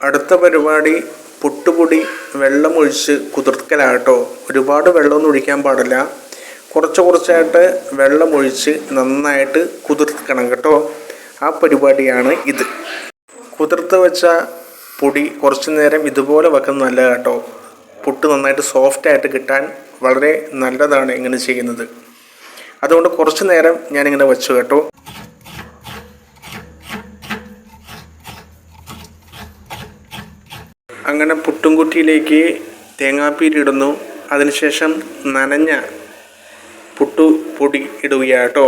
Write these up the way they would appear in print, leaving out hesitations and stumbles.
അടുത്ത പരിപാടി പുട്ടുപൊടി വെള്ളമൊഴിച്ച് കുതിർക്കലാട്ടോ. ഒരുപാട് വെള്ളമൊന്നും ഒഴിക്കാൻ പാടില്ല. കുറച്ചായിട്ട് വെള്ളമൊഴിച്ച് നന്നായിട്ട് കുതിർക്കണം കേട്ടോ. ആ പരിപാടിയാണ് ഇത്. കുതിർത്ത് വെച്ച പൊടി കുറച്ച് നേരം ഇതുപോലെ വെക്കുന്നത് നല്ലതാണ് കേട്ടോ. പുട്ട് നന്നായിട്ട് സോഫ്റ്റായിട്ട് കിട്ടാൻ വളരെ നല്ലതാണ് ഇങ്ങനെ ചെയ്യുന്നത്. അതുകൊണ്ട് കുറച്ച് നേരം ഞാനിങ്ങനെ വെച്ചു കേട്ടോ. അങ്ങനെ പുട്ടുംകുറ്റിയിലേക്ക് തേങ്ങാപ്പീരി ഇടുന്നു. അതിനുശേഷം നനഞ്ഞ പുട്ടുപൊടി ഇടുകയാട്ടോ.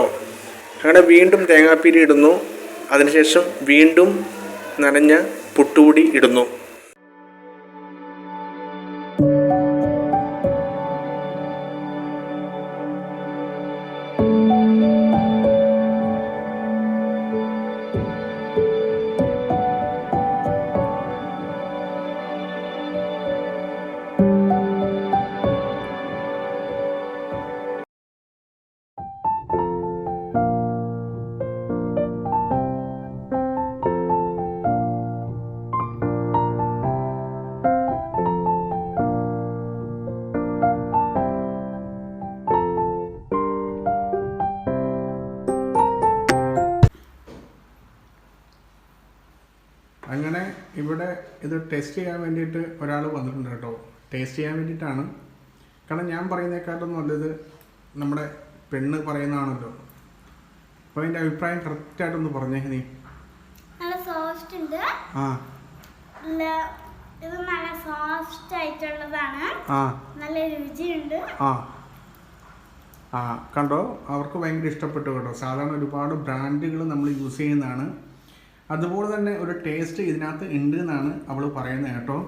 അങ്ങനെ വീണ്ടും തേങ്ങാപ്പീരി ഇടുന്നു. അതിനുശേഷം വീണ്ടും നനഞ്ഞ പുട്ടുപൊടി ഇടുന്നു. അങ്ങനെ ഇവിടെ ഇത് ടെസ്റ്റ് ചെയ്യാൻ വേണ്ടിയിട്ട് ഒരാൾ വന്നിട്ടുണ്ട് കേട്ടോ. ടേസ്റ്റ് ചെയ്യാൻ വേണ്ടിയിട്ടാണ്. കാരണം ഞാൻ പറയുന്നതിനെക്കാട്ടും നല്ലത് നമ്മുടെ പെണ്ണ് പറയുന്നതാണല്ലോ. അപ്പോൾ അതിൻ്റെ അഭിപ്രായം കറക്റ്റായിട്ടൊന്ന് പറഞ്ഞേ നീ. നല്ല സോഫ്റ്റ് ഉണ്ട്. ഇത് നല്ല സോഫ്റ്റ് ആയിട്ടുള്ളതാണ്. നല്ല രുചിയുണ്ട്. കണ്ടോ, അവർക്ക് ഭയങ്കര ഇഷ്ടപ്പെട്ടു കേട്ടോ. സാധാരണ ഒരുപാട് ബ്രാൻഡുകൾ നമ്മൾ യൂസ് ചെയ്യുന്നതാണ്. അതുപോലെ തന്നെ ഒരു ടേസ്റ്റ് ഇതിനകത്ത് ഉണ്ട് എന്നാണ് അവൾ പറയുന്നത് കേട്ടോ.